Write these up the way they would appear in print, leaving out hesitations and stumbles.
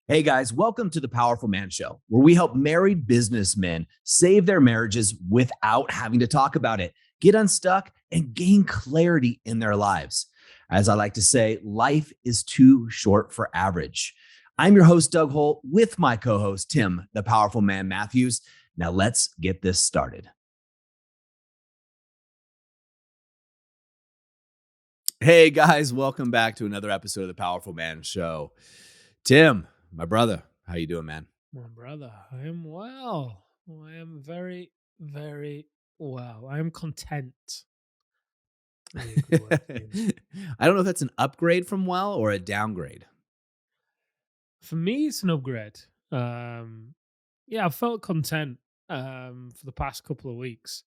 Hey guys, welcome to the Powerful Man Show, where we help married businessmen save their marriages without having to talk about it, get unstuck, and gain clarity in their lives. As I like to say, life is too short for average. I'm your host, Doug Holt, with my co host, Tim, the Powerful Man Matthews. Now let's get this started. Hey guys, welcome back to another episode of the Powerful Man Show. Tim, my brother, how you doing, man? My brother, I am well. I am very, very well. I am content. Be a good word to use. I don't know if that's an upgrade from well or a downgrade. For me, it's an upgrade. Yeah, I've felt content for the past couple of weeks.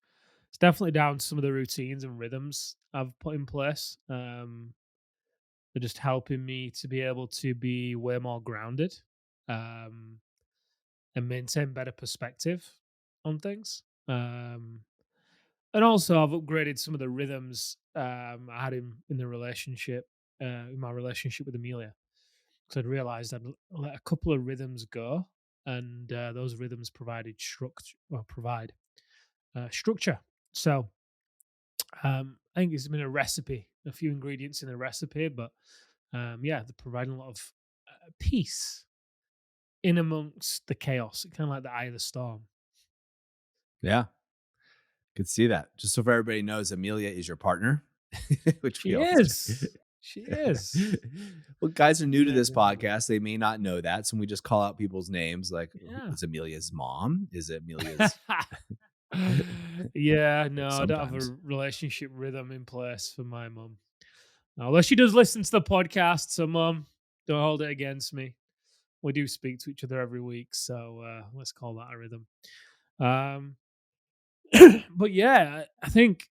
It's definitely down to some of the routines and rhythms I've put in place. They're just helping me to be able to be way more grounded um, and maintain better perspective on things. And also, I've upgraded some of the rhythms I had in the relationship, in my relationship with Amelia. Because I'd realized I'd let a couple of rhythms go, and those rhythms provided structure, or provide structure. So I think it's been a recipe, a few ingredients in a recipe, but yeah, they're providing a lot of peace in amongst the chaos, kind of like the eye of the storm. Yeah, could see that. Just so for everybody knows, Amelia is your partner, which She we always is. check. She is. Well, guys are new to this Amazing woman. podcast. They may not know that. So we just call out people's names like, Yeah. is Amelia's mom? Is it Amelia's? Yeah, no, I don't have Sometimes. a relationship rhythm in place for my mum. Although she does listen to the podcast, so mum, don't hold it against me. We do speak to each other every week, so let's call that a rhythm. Um, but yeah, I think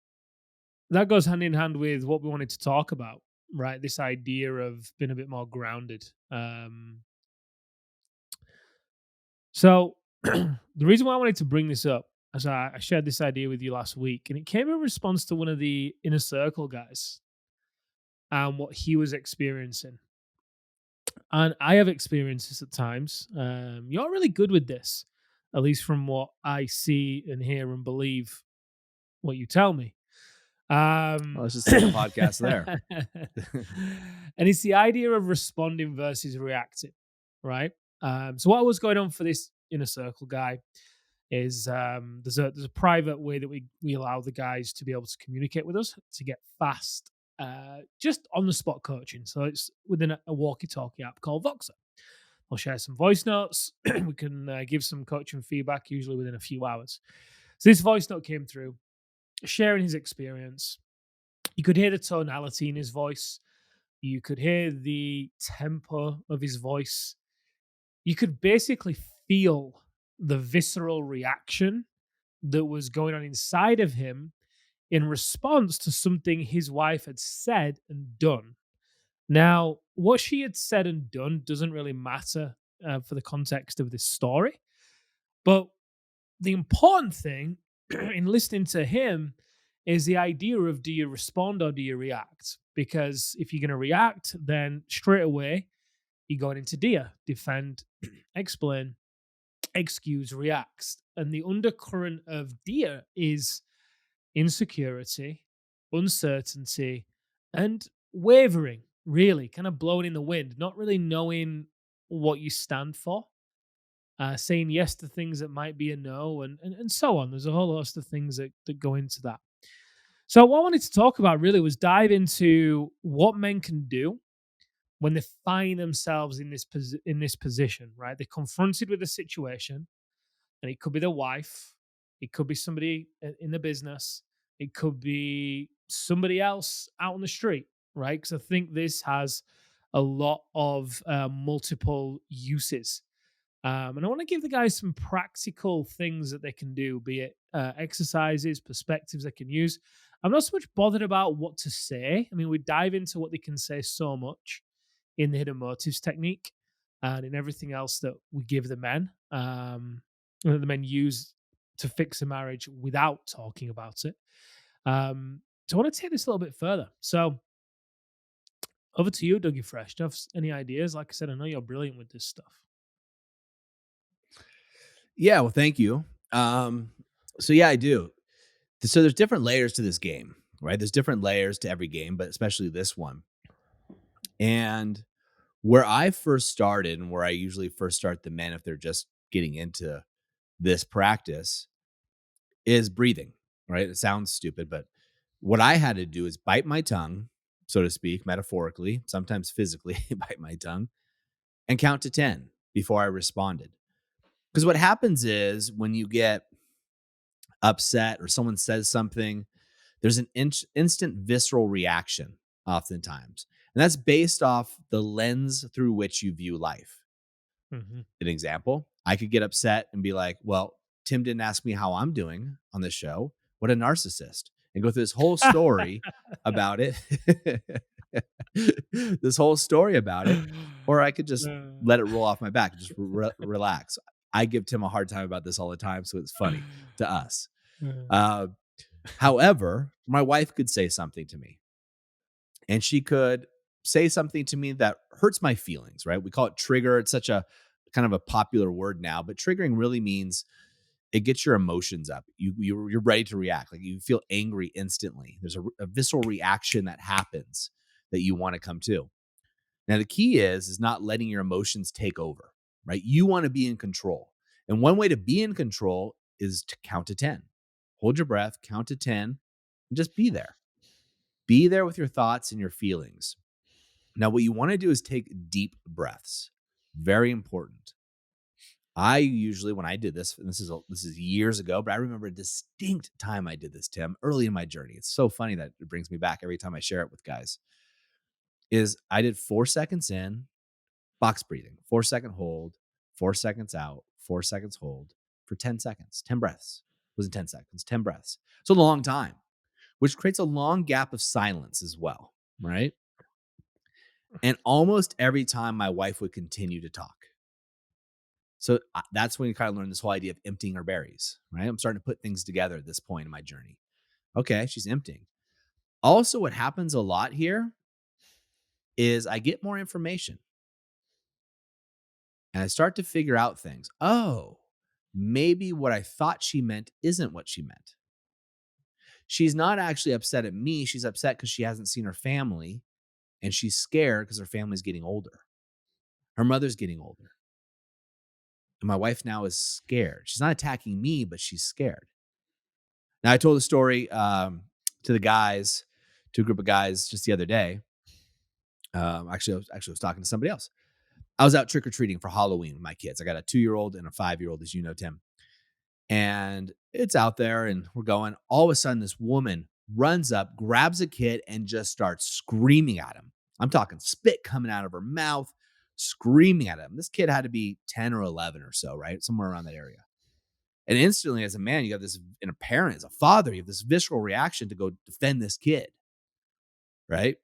that goes hand in hand with what we wanted to talk about, right? This idea of being a bit more grounded. So the reason why I wanted to bring this up, as I shared this idea with you last week, and it came in response to one of the inner circle guys and what he was experiencing. And I have experienced this at times. You're really good with this, at least from what I see and hear and believe what you tell me. Well, Um, let's just end the podcast there. and it's the idea of responding versus reacting, right? So what was going on for this inner circle guy is there's a private way that we allow the guys to be able to communicate with us to get fast, just on the spot coaching. So it's within a walkie-talkie app called Voxer. I'll share some voice notes. We can give some coaching feedback usually within a few hours. So this voice note came through, sharing his experience. You could hear the tonality in his voice. You could hear the tempo of his voice. You could basically feel the visceral reaction that was going on inside of him in response to something his wife had said and done. Now, what she had said and done doesn't really matter for the context of this story, but the important thing in listening to him is the idea of, do you respond or do you react? Because if you're going to react, then straight away you're going into defend, explain, excuse, reacts. And the undercurrent of dear is insecurity, uncertainty, and wavering, really, kind of blowing in the wind, not really knowing what you stand for, saying yes to things that might be a no, and so on. There's a whole host of things that go into that. So, what I wanted to talk about really was dive into what men can do when they find themselves in this position, right? They're confronted with a situation, and it could be their wife, it could be somebody in the business, it could be somebody else out on the street, right? Because I think this has a lot of multiple uses. And I want to give the guys some practical things that they can do, be it exercises, perspectives they can use. I'm not so much bothered about what to say. I mean, we dive into what they can say so much in the hidden motives technique and in everything else that we give the men, that the men use to fix a marriage without talking about it. So I want to take this a little bit further. So over to you, Dougie Fresh. Do you have any ideas? Like I said, I know you're brilliant with this stuff. Yeah, well, thank you. Um, so yeah, I do. So there's different layers to this game, right? There's different layers to every game, but especially this one. And where I first started and where I usually first start the men if they're just getting into this practice is breathing, right? It sounds stupid, but what I had to do is bite my tongue, so to speak, metaphorically, sometimes physically bite my tongue, and count to 10 before I responded. Because what happens is when you get upset or someone says something, there's an instant visceral reaction oftentimes. And that's based off the lens through which you view life. Mhm. An example, I could get upset and be like, well, Tim didn't ask me how I'm doing on this show. What a narcissist. And go through this whole story about it. This whole story about it. Or I could just let it roll off my back and just relax. I give Tim a hard time about this all the time. So it's funny to us. Uh, However, my wife could say something to me and she could say something to me that hurts my feelings, right? We call it trigger. It's such a kind of a popular word now, but triggering really means it gets your emotions up. You're ready to react. Like you feel angry instantly. There's a visceral reaction that happens that you want to come to. Now the key is not letting your emotions take over, right? You want to be in control. And one way to be in control is to count to 10. Hold your breath, count to 10, and just be there. Be there with your thoughts and your feelings. Now, what you want to do is take deep breaths. Very important. I usually, when I did this, and this is years ago, but I remember a distinct time I did this, Tim, early in my journey. It's so funny that it brings me back every time I share it with guys. Is I did 4 seconds in, box breathing, 4 second hold, 4 seconds out, 4 seconds hold for 10 seconds, 10 breaths. It wasn't 10 seconds, 10 breaths. It's a long time, which creates a long gap of silence as well, right? And almost every time my wife would continue to talk. So that's when you kind of learn this whole idea of emptying her berries, right? I'm starting to put things together at this point in my journey. Okay, she's emptying. Also, what happens a lot here is I get more information and I start to figure out things. Oh, maybe what I thought she meant isn't what she meant. She's not actually upset at me. She's upset because she hasn't seen her family and she's scared because her family's getting older. Her mother's getting older. And my wife now is scared. She's not attacking me, but she's scared. Now, I told the story to the guys, to a group of guys just the other day. I was talking to somebody else. I was out trick or treating for Halloween with my kids. I got a 2-year-old and a 5-year-old, as you know, Tim. And it's out there, and we're going. All of a sudden, this woman runs up, grabs a kid, and just starts screaming at him. I'm talking spit coming out of her mouth, screaming at him. This kid had to be 10 or 11 or so, right? Somewhere around that area. And instantly, as a man, you have this, and a parent, as a father, you have this visceral reaction to go defend this kid, right?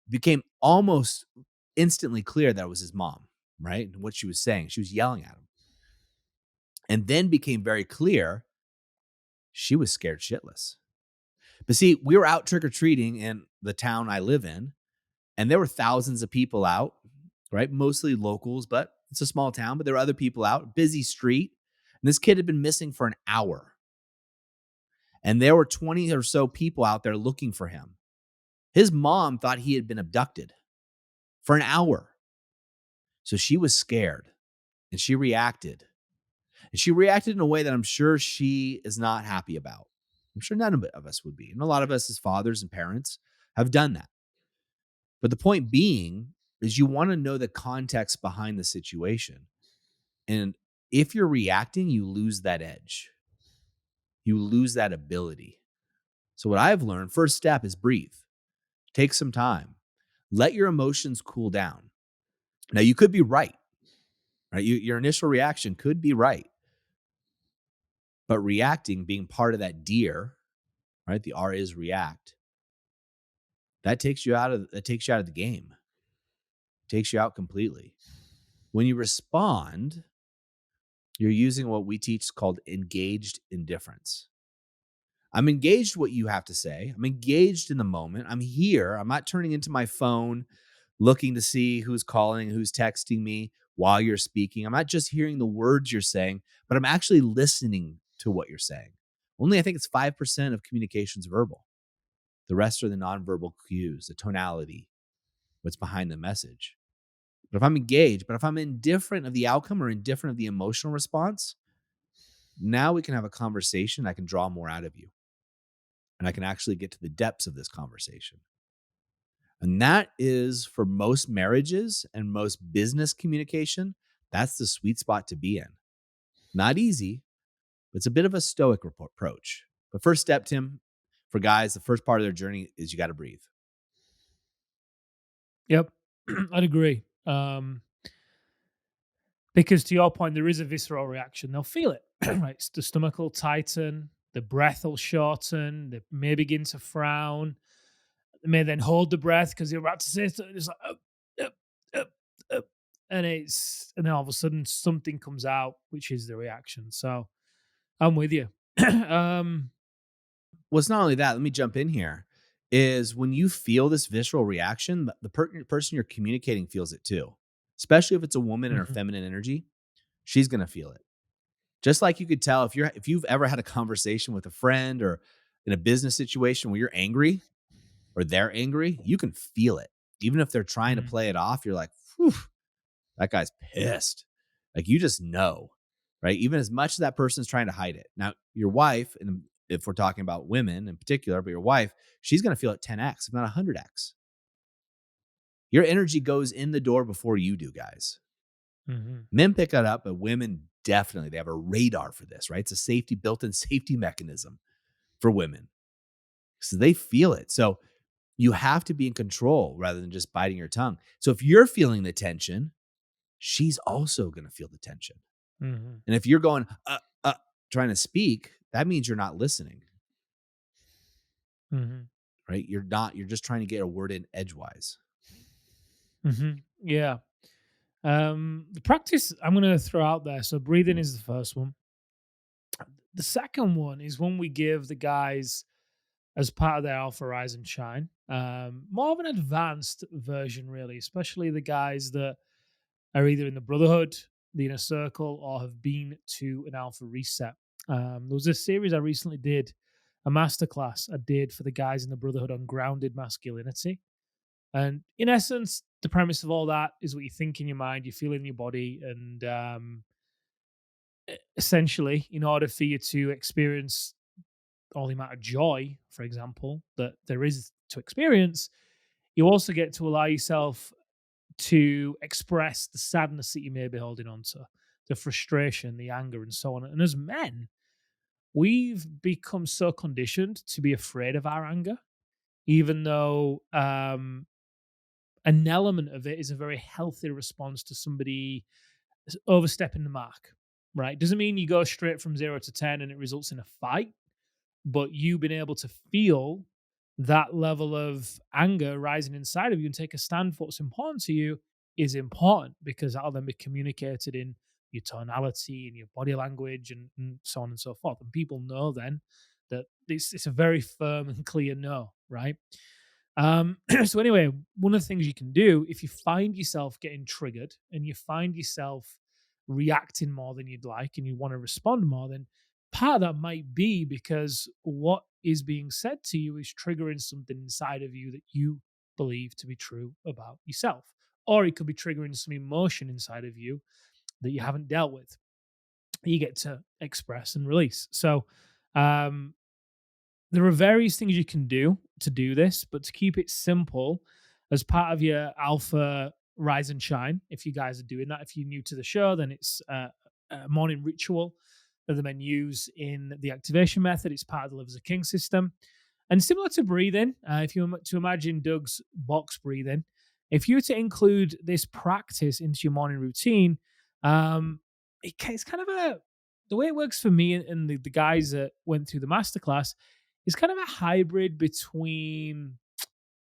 Became almost instantly clear that it was his mom, right? And what she was saying. She was yelling at him. And then became very clear she was scared shitless. But see, we were out trick or treating in the town I live in, and there were thousands of people out, right? Mostly locals, but it's a small town, but there were other people out, busy street. And this kid had been missing for an hour. And there were 20 or so people out there looking for him. His mom thought he had been abducted for an hour. So she was scared and she reacted. And she reacted in a way that I'm sure she is not happy about. I'm sure none of us would be. And a lot of us as fathers and parents have done that. But the point being is you want to know the context behind the situation. And if you're reacting, you lose that edge. You lose that ability. So what I've learned, first step is breathe. Take some time. Let your emotions cool down. Now, you could be right? Your initial reaction could be right. But reacting, being part of that deer, right? The R is react. That takes you out of the game. Takes you out completely. When you respond, you're using what we teach called engaged indifference. I'm engaged what you have to say. I'm engaged in the moment. I'm here. I'm not turning into my phone looking to see who's calling, who's texting me. while you're speaking. I'm not just hearing the words you're saying, but I'm actually listening to what you're saying. Only I think it's 5% of communication's verbal. The rest are the nonverbal cues, the tonality, what's behind the message. But if I'm engaged, but if I'm indifferent of the outcome or indifferent of the emotional response, now we can have a conversation. I can draw more out of you and I can actually get to the depths of this conversation. And that is for most marriages and most business communication, that's the sweet spot to be in. Not easy, but it's a bit of a stoic approach. But first step, Tim, for guys, the first part of their journey is you got to breathe. Yep, I'd agree. Because to your point, there is a visceral reaction. They'll feel it, right? The stomach will tighten, the breath will shorten, they may begin to frown, they may then hold the breath because you're about to say something. It's like, up, up, up. And then all of a sudden something comes out, which is the reaction. So I'm with you. um, Well, it's not only that, let me jump in here, is when you feel this visceral reaction, the person you're communicating feels it too. Especially if it's a woman in her mhm, feminine energy, she's going to feel it. Just like you could tell if you've ever had a conversation with a friend or in a business situation where you're angry or they're angry, you can feel it. Even if they're trying to mhm, play it off, you're like, "Phew, that guy's pissed." Like you just know, right? Even as much as that person's trying to hide it. Now, your wife, and if we're talking about women in particular, but your wife, she's going to feel it 10x, if not 100x. Your energy goes in the door before you do, guys. mhm, Men pick it up, but women definitely, they have a radar for this, right? It's a safety built-in safety mechanism for women. So they feel it. So you have to be in control rather than just biting your tongue. So if you're feeling the tension, she's also going to feel the tension. mhm, And if you're going, trying to speak, that means you're not listening, mhm, right? You're just trying to get a word in edgewise. mhm. Yeah. The practice I'm going to throw out there. So breathing is the first one. The second one is when we give the guys as part of their Alpha Rise and Shine, more of an advanced version, really, especially the guys that are either in the Brotherhood, the Inner Circle, or have been to an Alpha Reset. There was a series I recently did, a masterclass I did for the guys in the Brotherhood on grounded masculinity. And in essence, the premise of all that is what you think in your mind, you feel in your body, and essentially, in order for you to experience all the amount of joy, for example, that there is to experience, you also get to allow yourself to express the sadness that you may be holding on to, the frustration, the anger, and so on. And as men, we've become so conditioned to be afraid of our anger, even though an element of it is a very healthy response to somebody overstepping the mark, right? Doesn't mean you go straight from 0 to 10 and it results in a fight, but you been able to feel that level of anger rising inside of you and take a stand for what's important to you is important because that'll then be communicated in your tonality and your body language and so on and so forth. And people know then that it's a very firm and clear no, right? So anyway, one of the things you can do if you find yourself getting triggered and you find yourself reacting more than you'd like and you want to respond more, then part of that might be because what is being said to you is triggering something inside of you that you believe to be true about yourself. Or it could be triggering some emotion inside of you that you haven't dealt with. You get to express and release. So, um, there are various things you can do to do this, but to keep it simple, as part of your alpha rise and shine, if you guys are doing that, if you're new to the show, then it's a morning ritual that the men use in the activation method. It's part of the Live as a King system. And similar to breathing, if you were to imagine Doug's box breathing, if you were to include this practice into your morning routine, it's kind of the way it works for me and the guys that went through the masterclass is kind of a hybrid between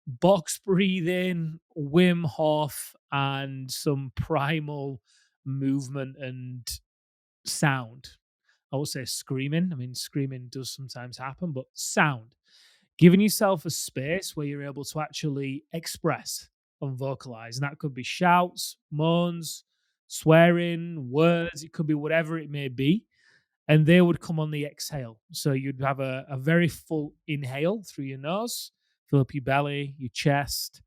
box breathing, Wim Hof, and some primal movement and sound. I would say screaming. I mean, screaming does sometimes happen, but sound. Giving yourself a space where you're able to actually express and vocalize. And that could be shouts, moans, swearing, words, it could be whatever it may be. And they would come on the exhale. So you'd have a very full inhale through your nose, fill up your belly, your chest,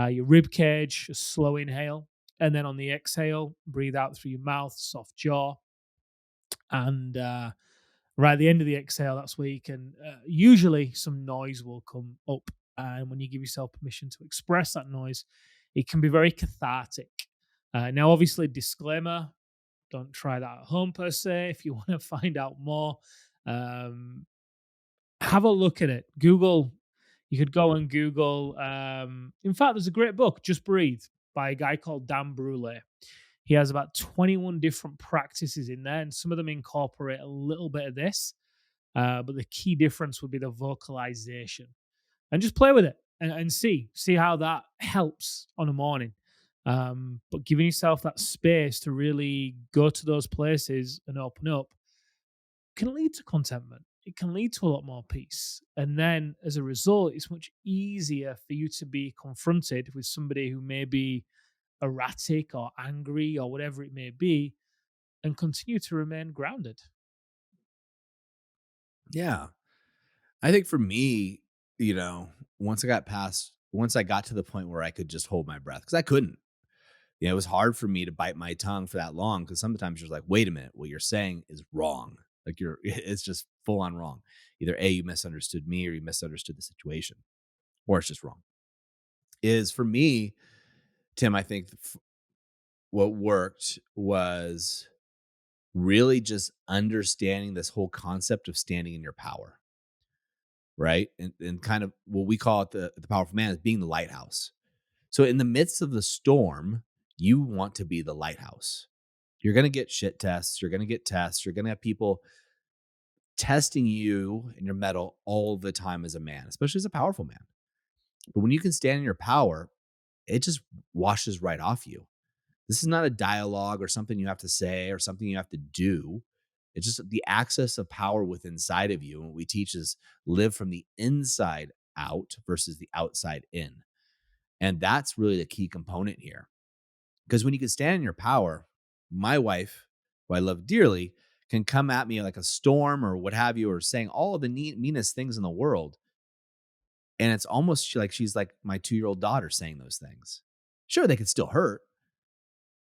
your rib cage, a slow inhale. And then on the exhale, breathe out through your mouth, soft jaw. And right at the end of the exhale, that's where you can, usually some noise will come up. And when you give yourself permission to express that noise, it can be very cathartic. Now, obviously, disclaimer, don't try that at home per se. If you want to find out more, um, have a look at it. Google, you could go and Google. In fact, there's a great book, Just Breathe, by a guy called Dan Brule. He has about 21 different practices in there, and some of them incorporate a little bit of this. But the key difference would be the vocalization. And just play with it and see how that helps on a morning. But giving yourself that space to really go to those places and open up can lead to contentment. It can lead to a lot more peace. And then as a result, it's much easier for you to be confronted with somebody who may be erratic or angry or whatever it may be and continue to remain grounded. Yeah. I think for me, once I got to the point where I could just hold my breath, because I couldn't. It was hard for me to bite my tongue for that long because sometimes you're like, wait a minute, what you're saying is wrong. Like it's just full on wrong. Either A, you misunderstood me or you misunderstood the situation, or it's just wrong. Is for me, Tim, I think what worked was really just understanding this whole concept of standing in your power, right? And kind of what we call it the powerful man is being the lighthouse. So in the midst of the storm, you want to be the lighthouse. You're going to get shit tests. You're going to get tests. You're going to have people testing you and your metal all the time as a man, especially as a powerful man. But when you can stand in your power, it just washes right off you. This is not a dialogue or something you have to say or something you have to do. It's just the access of power within inside of you. And what we teach is live from the inside out versus the outside in. And that's really the key component here. Because when you can stand in your power, my wife, who I love dearly, can come at me like a storm or what have you, or saying all of the meanest things in the world. And it's almost like she's like my 2-year-old daughter saying those things. Sure, they could still hurt,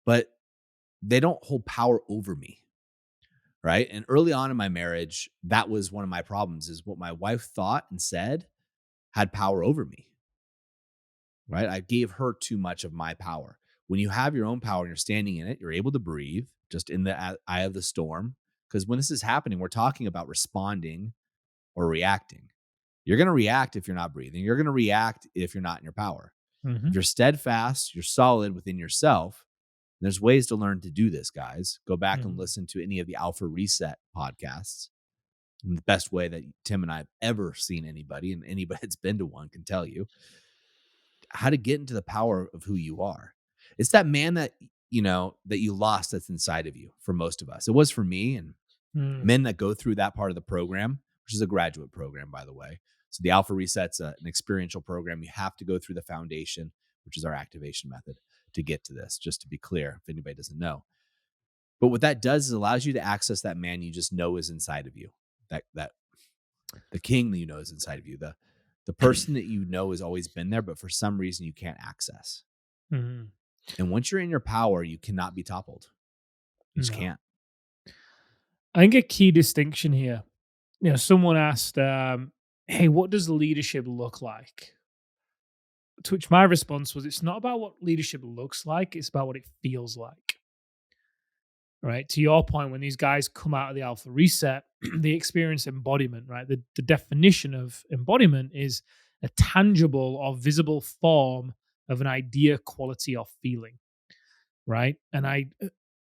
but they don't hold power over me. Right. And early on in my marriage, that was one of my problems is what my wife thought and said had power over me. Right. I gave her too much of my power. When you have your own power and you're standing in it, you're able to breathe just in the eye of the storm. Because when this is happening, we're talking about responding or reacting. You're going to react if you're not breathing. You're going to react if you're not in your power. If Mhm. you're steadfast, you're solid within yourself. There's ways to learn to do this, guys. Go back and Mhm. listen to any of the Alpha Reset podcasts. And the best way that Tim and I have ever seen anybody, and anybody that's been to one can tell you, how to get into the power of who you are. It's that man that that you lost that's inside of you for most of us. It was for me and Mm. men that go through that part of the program, which is a graduate program, by the way. So the Alpha Reset's an experiential program. You have to go through the foundation, which is our activation method, to get to this, just to be clear, if anybody doesn't know. But what that does is allows you to access that man you just know is inside of you. That the king that you know is inside of you. The person that you know has always been there, but for some reason you can't access. Mhm. And once you're in your power, you cannot be toppled. You just No. can't. I think a key distinction here, someone asked, "Hey, what does leadership look like?" To which my response was, "It's not about what leadership looks like; it's about what it feels like." Right. To your point, when these guys come out of the Alpha Reset, they experience embodiment. Right. The definition of embodiment is a tangible or visible form of an idea, quality, or feeling. Right.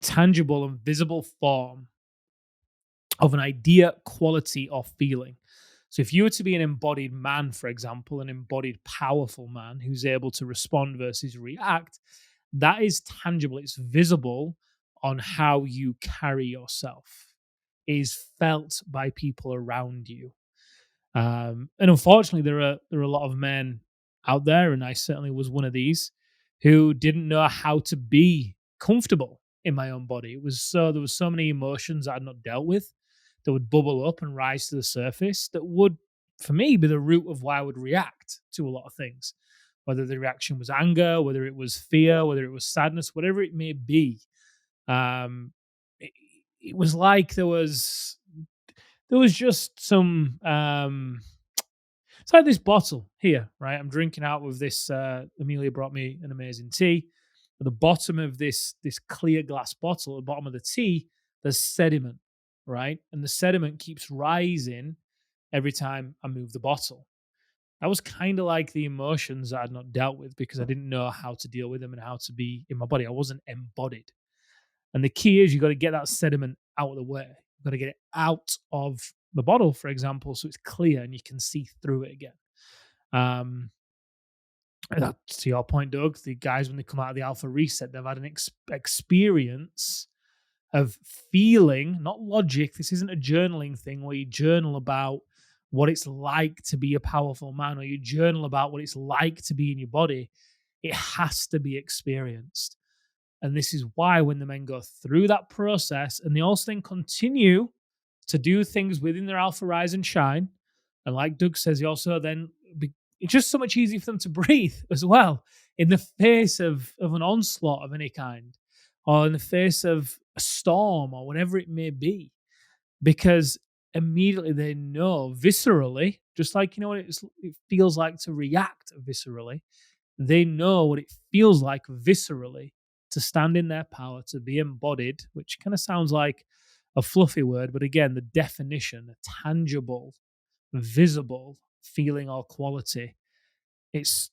Tangible and visible form of an idea, quality, or feeling. So, if you were to be an embodied man, for example, an embodied powerful man who's able to respond versus react, that is tangible. It's visible on how you carry yourself. It is felt by people around you. And unfortunately, there are a lot of men out there, and I certainly was one of these, who didn't know how to be comfortable in my own body. There was so many emotions I had not dealt with that would bubble up and rise to the surface that would, for me, be the root of why I would react to a lot of things. Whether the reaction was anger, whether it was fear, whether it was sadness, whatever it may be. Um, it, it was like there was just some it's like this bottle here, right? I'm drinking out of this. Amelia brought me an amazing tea. At the bottom of this clear glass bottle, at the bottom of the tea, there's sediment, right? And the sediment keeps rising every time I move the bottle. That was kind of like the emotions I had not dealt with because I didn't know how to deal with them and how to be in my body. I wasn't embodied. And the key is you got to get that sediment out of the way. You've got to get it out of the bottle, for example, so it's clear and you can see through it again. And that's to your point, Doug. The guys, when they come out of the alpha reset, they've had an experience of feeling, not logic. This isn't a journaling thing where you journal about what it's like to be a powerful man or you journal about what it's like to be in your body. It has to be experienced. And this is why when the men go through that process and they also then continue to do things within their alpha rise and shine, and like Doug says, it's just so much easier for them to breathe as well in the face of an onslaught of any kind or in the face of a storm or whatever it may be, because immediately they know viscerally, just like you know what it feels like to react viscerally, they know what it feels like viscerally to stand in their power, to be embodied, which kind of sounds like a fluffy word, but again, the definition, a tangible, visible feeling or quality, it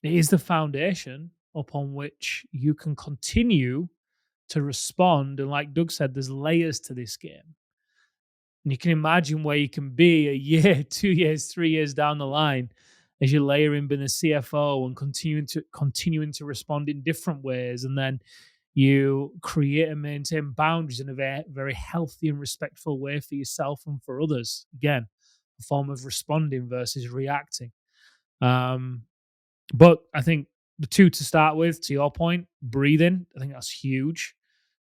is the foundation upon which you can continue to respond. And like Doug said, there's layers to this game. And you can imagine where you can be a year, 2 years, 3 years down the line as you layer in being a CFO and continuing to respond in different ways. And then you create and maintain boundaries in a very, very healthy and respectful way for yourself and for others. Again, a form of responding versus reacting. But I think the two to start with, to your point, breathing, I think that's huge.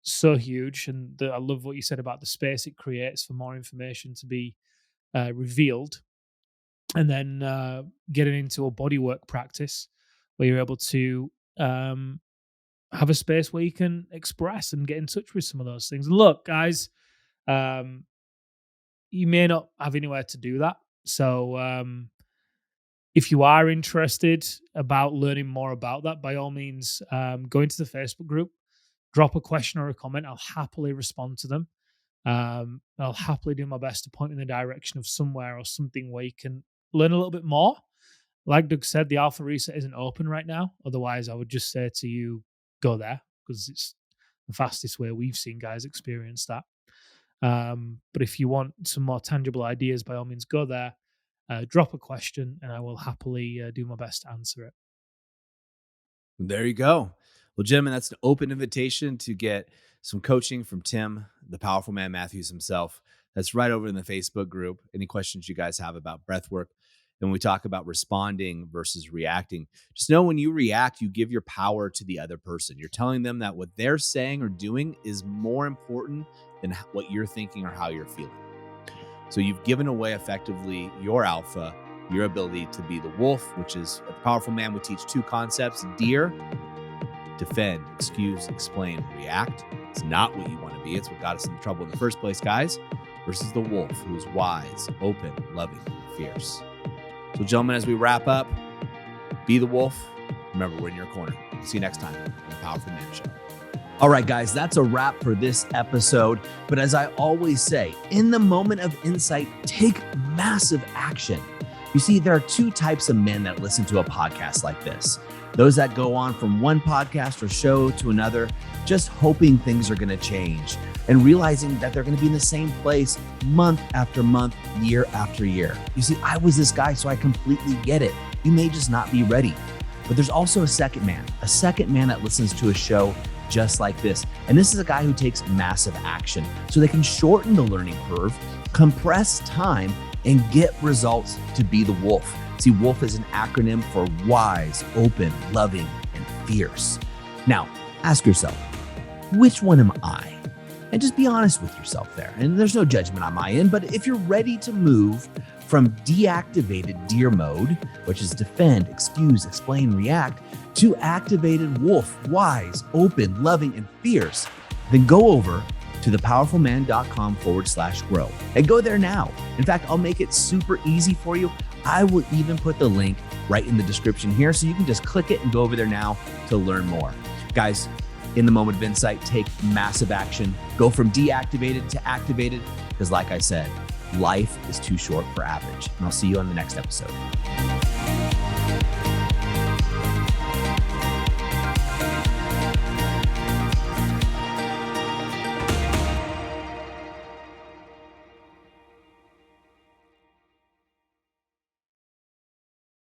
So huge. And I love what you said about the space it creates for more information to be revealed. And then getting into a bodywork practice where you're able to have a space where you can express and get in touch with some of those things. Look, guys, you may not have anywhere to do that. So if you are interested about learning more about that, by all means, go into the Facebook group, drop a question or a comment. I'll happily respond to them. I'll happily do my best to point in the direction of somewhere or something where you can learn a little bit more. Like Doug said, the alpha reset isn't open right now. Otherwise, I would just say to you, go there because it's the fastest way we've seen guys experience that. But if you want some more tangible ideas, by all means, go there, drop a question, and I will happily do my best to answer it. There you go. Well, gentlemen, that's an open invitation to get some coaching from Tim, the powerful man Matthews himself. That's right over in the Facebook group. Any questions you guys have about breath work? And when we talk about responding versus reacting, just know when you react, you give your power to the other person. You're telling them that what they're saying or doing is more important than what you're thinking or how you're feeling. So you've given away effectively your alpha, your ability to be the wolf, which is a powerful man would teach two concepts: deer, defend, excuse, explain, react. It's not what you want to be. It's what got us into trouble in the first place, guys, versus the wolf, who is wise, open, loving, and fierce. So, gentlemen, as we wrap up, be the wolf. Remember, we're in your corner. See you next time on the Powerful Man Show. All right, guys, that's a wrap for this episode. But as I always say, in the moment of insight, take massive action. You see, there are two types of men that listen to a podcast like this. Those that go on from one podcast or show to another, just hoping things are going to change and realizing that they're going to be in the same place month after month, year after year. You see, I was this guy, so I completely get it. You may just not be ready. But there's also a second man that listens to a show just like this. And this is a guy who takes massive action so they can shorten the learning curve, compress time, and get results to be the wolf. See, wolf is an acronym for wise, open, loving, and fierce. Now, ask yourself, which one am I? And just be honest with yourself there. And there's no judgment on my end, but if you're ready to move from deactivated deer mode, which is defend, excuse, explain, react, to activated wolf, wise, open, loving, and fierce, then go over to thepowerfulman.com/grow and go there now. In fact, I'll make it super easy for you. I will even put the link right in the description here, so you can just click it and go over there now to learn more. Guys, in the moment of insight, take massive action. Go from deactivated to activated, because like I said, life is too short for average. And I'll see you on the next episode.